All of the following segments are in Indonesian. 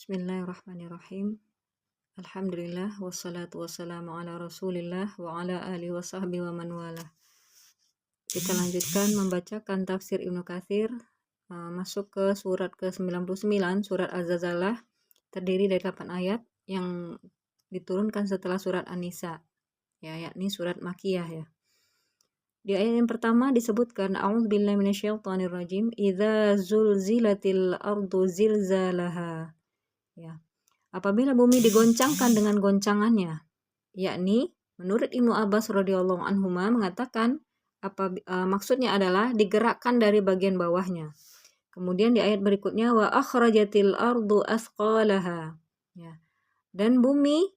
Bismillahirrahmanirrahim. Alhamdulillah wassalatu wassalamu ala Rasulillah wa ala alihi wa sahbihi wa man walah. Kita lanjutkan membacakan tafsir Ibnu Katsir, masuk ke surat ke-99, surat Az-Zalzalah, terdiri dari 8 ayat yang diturunkan setelah surat An-Nisa, ya, yakni surat Makkiyah ya. Di ayat yang pertama disebutkan a'udzubillahi minasyaitonirrajim, idza zulzilatil ardu zilzalaha. Ya. Apabila bumi digoncangkan dengan goncangannya, yakni menurut Ibnu Abbas radhiyallahu anhuma mengatakan maksudnya adalah digerakkan dari bagian bawahnya. Kemudian di ayat berikutnya wa akhrajatil ardu asqalaha. Ya. Dan bumi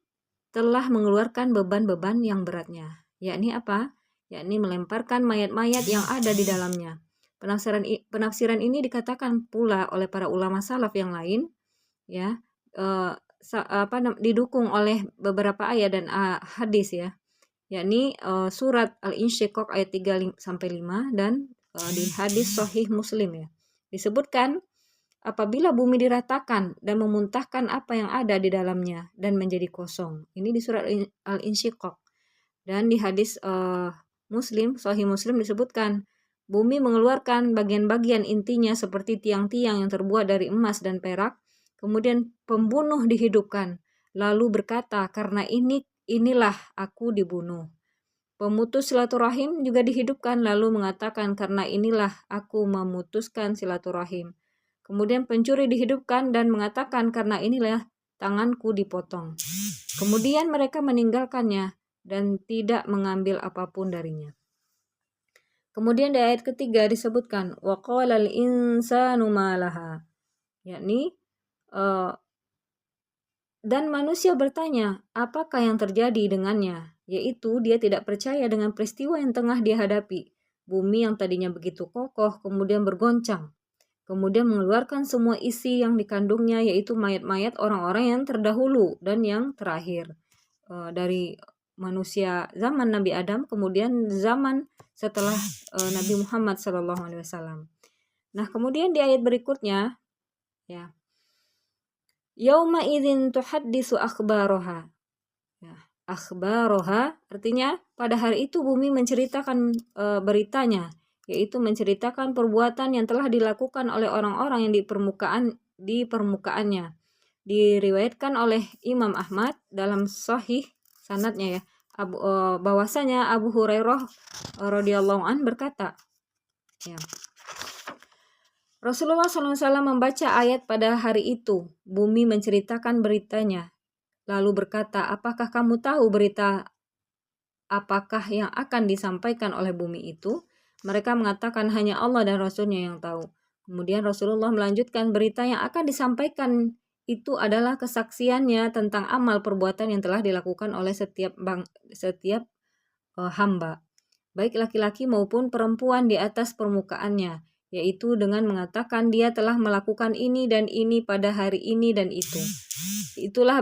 telah mengeluarkan beban-beban yang beratnya. Yakni apa? Yakni melemparkan mayat-mayat yang ada di dalamnya. Penafsiran ini dikatakan pula oleh para ulama salaf yang lain, ya. Didukung oleh beberapa ayat dan hadis ya, yakni surat Al-Insyiqaq ayat 3-5 dan di hadis Sahih Muslim ya disebutkan apabila bumi diratakan dan memuntahkan apa yang ada di dalamnya dan menjadi kosong. Ini di surat Al-Insyiqaq. Dan di hadis Muslim, Sahih Muslim disebutkan bumi mengeluarkan bagian-bagian intinya seperti tiang-tiang yang terbuat dari emas dan perak. Kemudian pembunuh dihidupkan, lalu berkata, karena inilah aku dibunuh. Pemutus silaturahim juga dihidupkan, lalu mengatakan, karena inilah aku memutuskan silaturahim. Kemudian pencuri dihidupkan dan mengatakan, karena inilah tanganku dipotong. Kemudian mereka meninggalkannya dan tidak mengambil apapun darinya. Kemudian di ayat ketiga disebutkan, wa qalal insanu ma laha, yakni dan manusia bertanya, apakah yang terjadi dengannya? Yaitu dia tidak percaya dengan peristiwa yang tengah dia hadapi. Bumi yang tadinya begitu kokoh kemudian bergoncang. Kemudian mengeluarkan semua isi yang dikandungnya, yaitu mayat-mayat orang-orang yang terdahulu dan yang terakhir. Dari manusia zaman Nabi Adam, kemudian zaman setelah Nabi Muhammad SAW. Nah, kemudian di ayat berikutnya, ya, yauma idzin tuhaddisu akhbaroha. Ya, akhbaroha artinya pada hari itu bumi menceritakan beritanya, yaitu menceritakan perbuatan yang telah dilakukan oleh orang-orang yang di permukaannya. Diriwayatkan oleh Imam Ahmad dalam sahih sanadnya ya, bahwasanya Abu Hurairah radhiyallahu an berkata, ya, Rasulullah SAW membaca ayat pada hari itu, bumi menceritakan beritanya, lalu berkata, apakah kamu tahu berita apakah yang akan disampaikan oleh bumi itu? Mereka mengatakan hanya Allah dan Rasulnya yang tahu. Kemudian Rasulullah melanjutkan, berita yang akan disampaikan itu adalah kesaksiannya tentang amal perbuatan yang telah dilakukan oleh setiap hamba, baik laki-laki maupun perempuan di atas permukaannya, yaitu dengan mengatakan dia telah melakukan ini dan ini pada hari ini dan itu. Itulah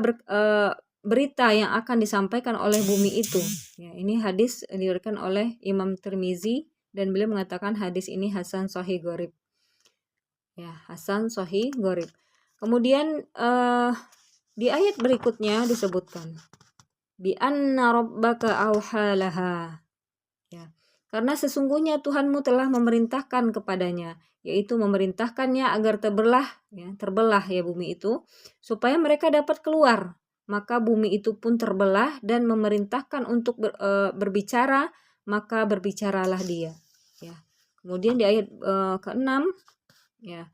berita yang akan disampaikan oleh bumi itu. Ya, ini hadis diriwayatkan oleh Imam Tirmizi dan beliau mengatakan hadis ini hasan sahih gharib. Ya, hasan sahih gharib. Kemudian di ayat berikutnya disebutkan bi anna rabbaka auhalaha. Ya, karena sesungguhnya Tuhanmu telah memerintahkan kepadanya, yaitu memerintahkannya agar terbelah ya bumi itu, supaya mereka dapat keluar. Maka bumi itu pun terbelah dan memerintahkan untuk berbicara, maka berbicaralah dia. Ya. Kemudian di ayat ke-6, ya,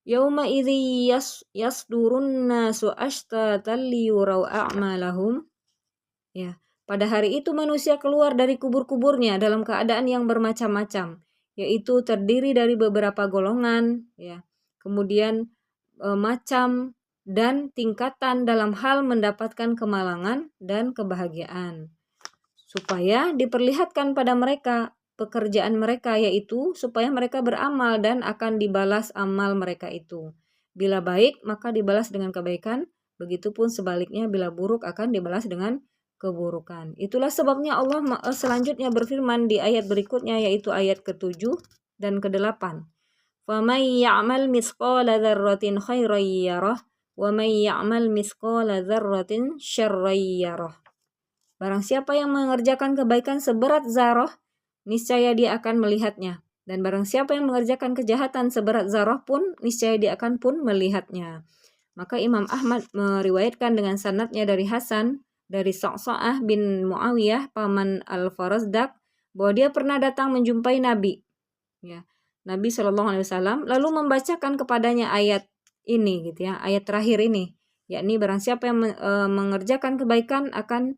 yauma idzi yasdurun nasu ashtatan liyurau a'malahum. Ya. Pada hari itu manusia keluar dari kubur-kuburnya dalam keadaan yang bermacam-macam, yaitu terdiri dari beberapa golongan, ya. Kemudian macam dan tingkatan dalam hal mendapatkan kemalangan dan kebahagiaan. Supaya diperlihatkan pada mereka pekerjaan mereka, yaitu supaya mereka beramal dan akan dibalas amal mereka itu. Bila baik maka dibalas dengan kebaikan, begitupun sebaliknya bila buruk akan dibalas dengan keburukan. Itulah sebabnya Allah selanjutnya berfirman di ayat berikutnya, yaitu ayat ke-7 dan ke-8. فَمَنْ يَعْمَلْ مِثْقَالَ ذَرَّةٍ خَيْرًا يَرَهُ wa may ya'mal mithqala dzarratin syarran yarah. Barang siapa yang mengerjakan kebaikan seberat zarah, niscaya dia akan melihatnya. Dan barang siapa yang mengerjakan kejahatan seberat zarah pun, niscaya dia akan pun melihatnya. Maka Imam Ahmad meriwayatkan dengan sanadnya dari Hasan, dari Sa'sa'ah bin Muawiyah, paman Al-Farazdak, bahwa dia pernah datang menjumpai Nabi. Ya, Nabi SAW lalu membacakan kepadanya ayat ini, gitu ya, ayat terakhir ini, yakni barang siapa yang mengerjakan kebaikan akan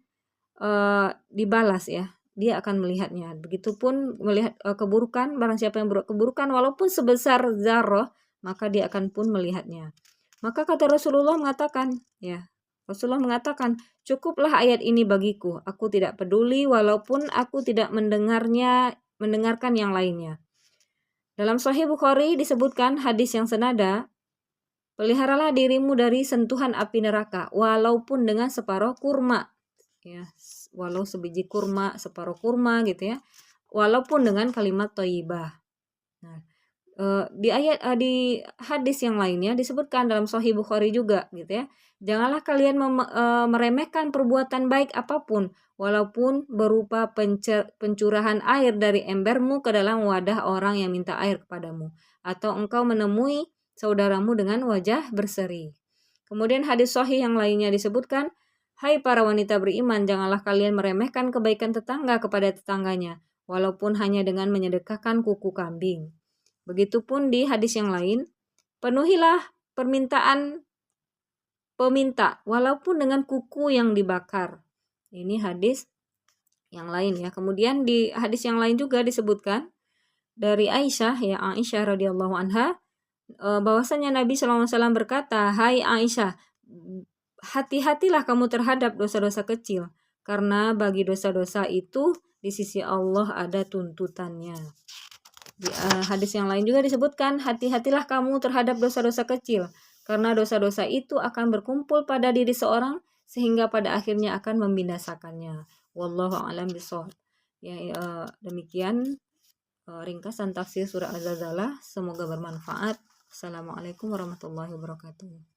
dibalas, ya, dia akan melihatnya. Begitupun melihat keburukan, barang siapa yang berbuat keburukan walaupun sebesar zarah, maka dia akan pun melihatnya. Maka kata Rasulullah mengatakan, ya, Rasulullah mengatakan, cukuplah ayat ini bagiku, aku tidak peduli walaupun aku tidak mendengarkan yang lainnya. Dalam Sahih Bukhari disebutkan hadis yang senada, peliharalah dirimu dari sentuhan api neraka walaupun dengan separuh kurma, ya, walau sebiji kurma, separuh kurma, gitu ya, walaupun dengan kalimat thayyibah. Nah, di hadis yang lainnya disebutkan dalam Sahih Bukhari juga, gitu ya, janganlah kalian meremehkan perbuatan baik apapun, walaupun berupa pencurahan air dari embermu ke dalam wadah orang yang minta air kepadamu, atau engkau menemui saudaramu dengan wajah berseri. Kemudian hadis sahih yang lainnya disebutkan, hai para wanita beriman, janganlah kalian meremehkan kebaikan tetangga kepada tetangganya, walaupun hanya dengan menyedekahkan kuku kambing. Begitupun di hadis yang lain, penuhilah permintaan peminta walaupun dengan kuku yang dibakar. Ini hadis yang lain, ya. Kemudian di hadis yang lain juga disebutkan dari Aisyah, ya, Aisyah radhiyallahu anha, bahwasanya Nabi SAW berkata, hai Aisyah, hati-hatilah kamu terhadap dosa-dosa kecil, karena bagi dosa-dosa itu di sisi Allah ada tuntutannya. Di hadis yang lain juga disebutkan, hati-hatilah kamu terhadap dosa-dosa kecil, karena dosa-dosa itu akan berkumpul pada diri seorang sehingga pada akhirnya akan membinasakannya. Wallahu a'lam bishawab. Ya, demikian ringkasan tafsir surah Az-Zalzalah. Semoga bermanfaat. Assalamualaikum warahmatullahi wabarakatuh.